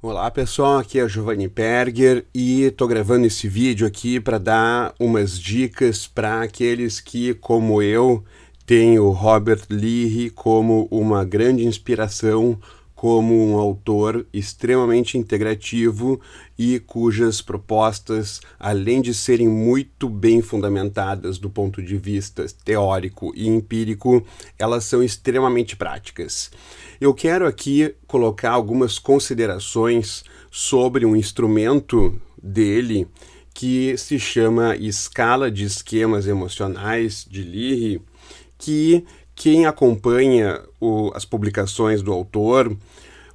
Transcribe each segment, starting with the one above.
Olá pessoal, aqui é o Giovanni Perger e estou gravando esse vídeo aqui para dar umas dicas para aqueles que, como eu, têm o Robert Leahy como uma grande inspiração, como um autor extremamente integrativo e cujas propostas, além de serem muito bem fundamentadas do ponto de vista teórico e empírico, elas são extremamente práticas. Eu quero aqui colocar algumas considerações sobre um instrumento dele que se chama Escala de Esquemas Emocionais de Leahy, que quem acompanha as publicações do autor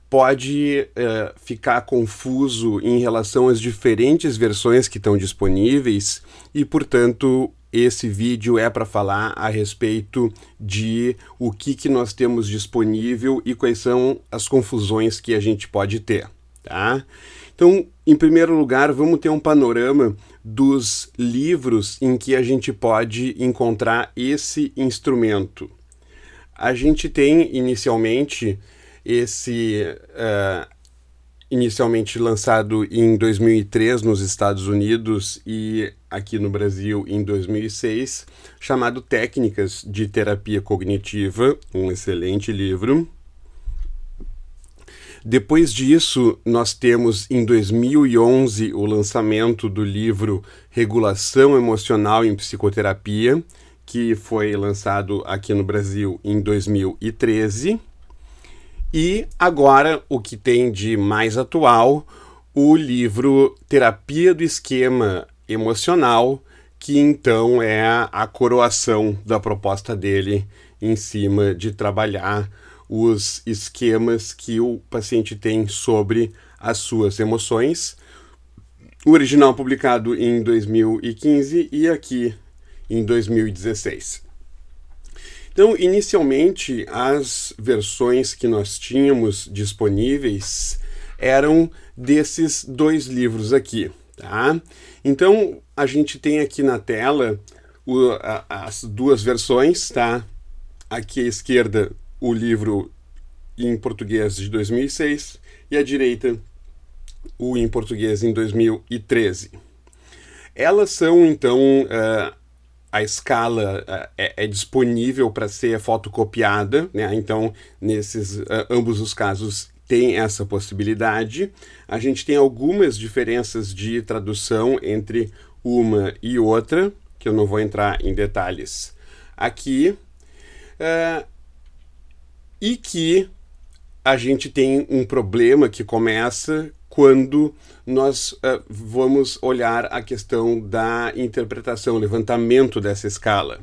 pode ficar confuso em relação às diferentes versões que estão disponíveis e, portanto, esse vídeo é para falar a respeito de o que nós temos disponível e quais são as confusões que a gente pode ter, tá? Então, em primeiro lugar, vamos ter um panorama dos livros em que a gente pode encontrar esse instrumento. A gente tem inicialmente inicialmente lançado em 2003 nos Estados Unidos e aqui no Brasil em 2006, chamado Técnicas de Terapia Cognitiva, um excelente livro. Depois disso, nós temos em 2011 o lançamento do livro Regulação Emocional em Psicoterapia, que foi lançado aqui no Brasil em 2013. E agora, o que tem de mais atual, o livro Terapia do Esquema Emocional, que então é a coroação da proposta dele em cima de trabalhar os esquemas que o paciente tem sobre as suas emoções. O original publicado em 2015 e aqui em 2016. Então, inicialmente, as versões que nós tínhamos disponíveis eram desses dois livros aqui, tá? Então, a gente tem aqui na tela as duas versões, tá? Aqui à esquerda, o livro em português de 2006 e à direita, o em português em 2013. Elas são, então, a escala é disponível para ser fotocopiada, né? Então, nesses ambos os casos, tem essa possibilidade. A gente tem algumas diferenças de tradução entre uma e outra, que eu não vou entrar em detalhes aqui, e que a gente tem um problema que começa quando nós vamos olhar a questão da interpretação, levantamento dessa escala.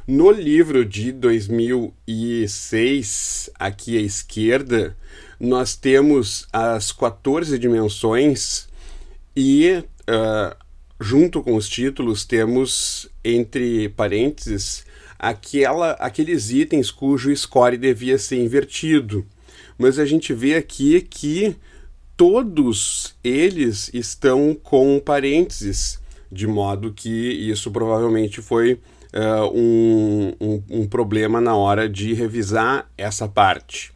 No livro de 2006, aqui à esquerda, nós temos as 14 dimensões e, junto com os títulos, temos, entre parênteses, aqueles itens cujo score devia ser invertido. Mas a gente vê aqui que todos eles estão com parênteses, de modo que isso provavelmente foi um problema na hora de revisar essa parte.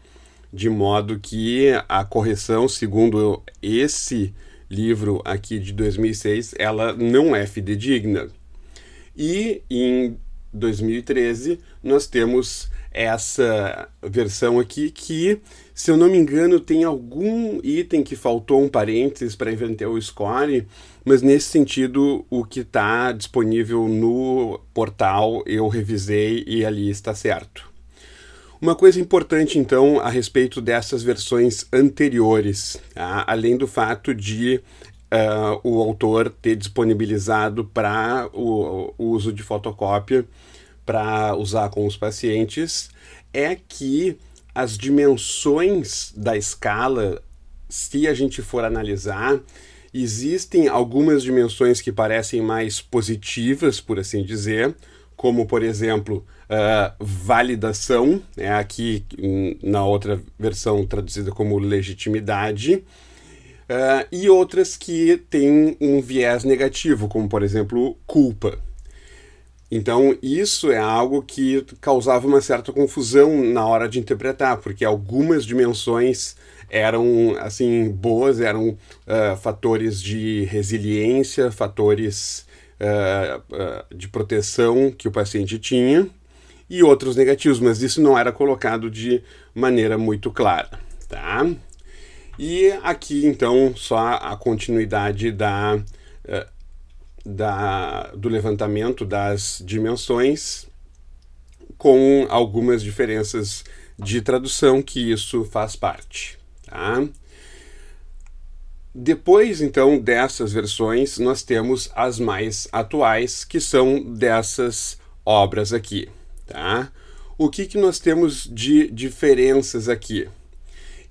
De modo que a correção, segundo esse livro aqui de 2006, ela não é fidedigna. E em 2013 nós temos essa versão aqui que, se eu não me engano, tem algum item que faltou um parênteses para inverter o score, mas nesse sentido o que está disponível no portal eu revisei e ali está certo. Uma coisa importante então a respeito dessas versões anteriores, tá? Além do fato de o autor ter disponibilizado para o uso de fotocópia para usar com os pacientes, é que as dimensões da escala, se a gente for analisar, existem algumas dimensões que parecem mais positivas, por assim dizer, como, por exemplo, validação, né, aqui na outra versão traduzida como legitimidade, e outras que têm um viés negativo, como, por exemplo, culpa. Então, isso é algo que causava uma certa confusão na hora de interpretar, porque algumas dimensões eram, assim, boas, eram fatores de resiliência, fatores de proteção que o paciente tinha, e outros negativos, mas isso não era colocado de maneira muito clara, tá? E aqui, então, só a continuidade do levantamento das dimensões, com algumas diferenças de tradução que isso faz parte. Tá? Depois, então, dessas versões, nós temos as mais atuais, que são dessas obras aqui. Tá? O que nós temos de diferenças aqui?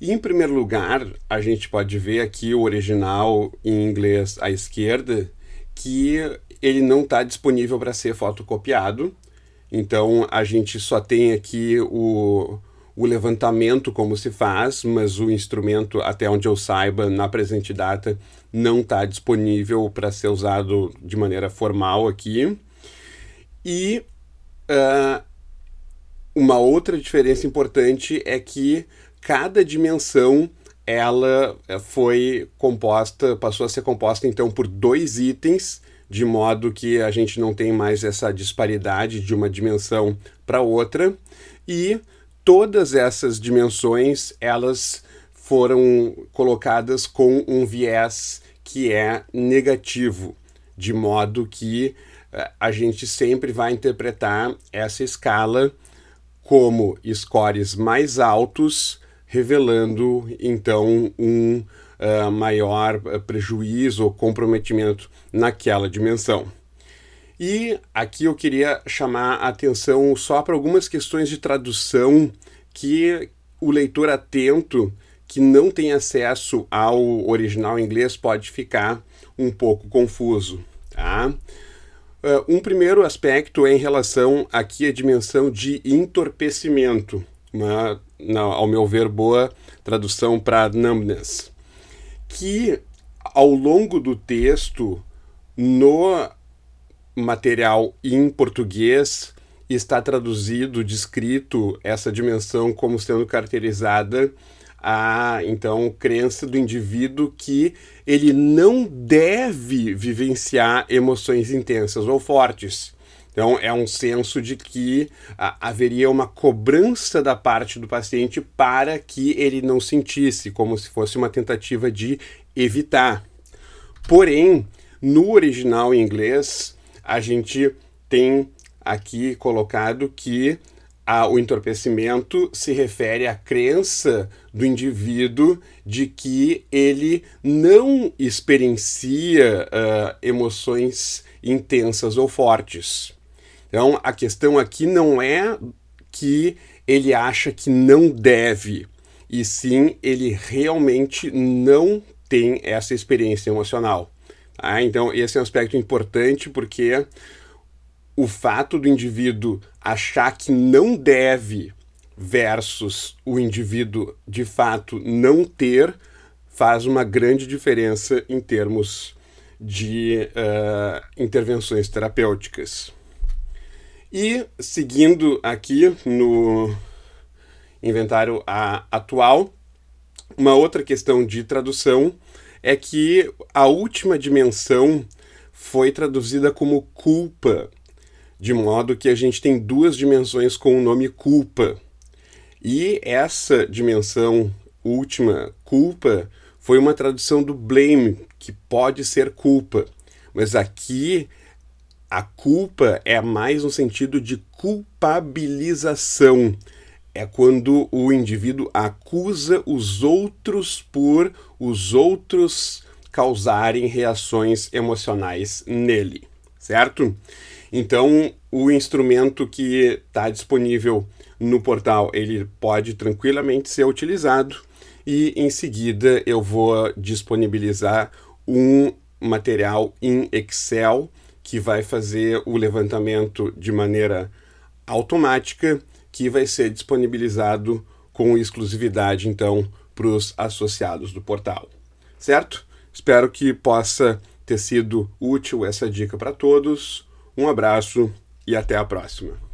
E, em primeiro lugar, a gente pode ver aqui o original em inglês à esquerda, que ele não está disponível para ser fotocopiado. Então, a gente só tem aqui o levantamento como se faz, mas o instrumento, até onde eu saiba, na presente data, não está disponível para ser usado de maneira formal aqui. E uma outra diferença importante é que cada dimensão ela passou a ser composta então por 2 itens, de modo que a gente não tem mais essa disparidade de uma dimensão para outra, e todas essas dimensões elas foram colocadas com um viés que é negativo, de modo que a gente sempre vai interpretar essa escala como scores mais altos, revelando então um maior prejuízo ou comprometimento naquela dimensão. E aqui eu queria chamar a atenção só para algumas questões de tradução que o leitor atento que não tem acesso ao original em inglês pode ficar um pouco confuso. Tá? Um primeiro aspecto é em relação aqui à dimensão de entorpecimento, ao meu ver, boa tradução para numbness, que ao longo do texto, no material em português, está traduzido, descrito essa dimensão como sendo caracterizada a, então, crença do indivíduo que ele não deve vivenciar emoções intensas ou fortes. Então, é um senso de que haveria uma cobrança da parte do paciente para que ele não sentisse, como se fosse uma tentativa de evitar. Porém, no original em inglês, a gente tem aqui colocado que o entorpecimento se refere à crença do indivíduo de que ele não experiencia emoções intensas ou fortes. Então, a questão aqui não é que ele acha que não deve, e sim ele realmente não tem essa experiência emocional. Tá? Então, esse é um aspecto importante, porque o fato do indivíduo achar que não deve versus o indivíduo de fato não ter faz uma grande diferença em termos de intervenções terapêuticas. E seguindo aqui no inventário atual, uma outra questão de tradução é que a última dimensão foi traduzida como culpa, de modo que a gente tem 2 dimensões com o nome culpa. E essa dimensão última, culpa, foi uma tradução do blame, que pode ser culpa. Mas aqui a culpa é mais no sentido de culpabilização. É quando o indivíduo acusa os outros por os outros causarem reações emocionais nele, certo? Então, o instrumento que está disponível no portal, ele pode tranquilamente ser utilizado, e em seguida eu vou disponibilizar um material em Excel que vai fazer o levantamento de maneira automática, que vai ser disponibilizado com exclusividade, então, para os associados do portal. Certo? Espero que possa ter sido útil essa dica para todos. Um abraço e até a próxima.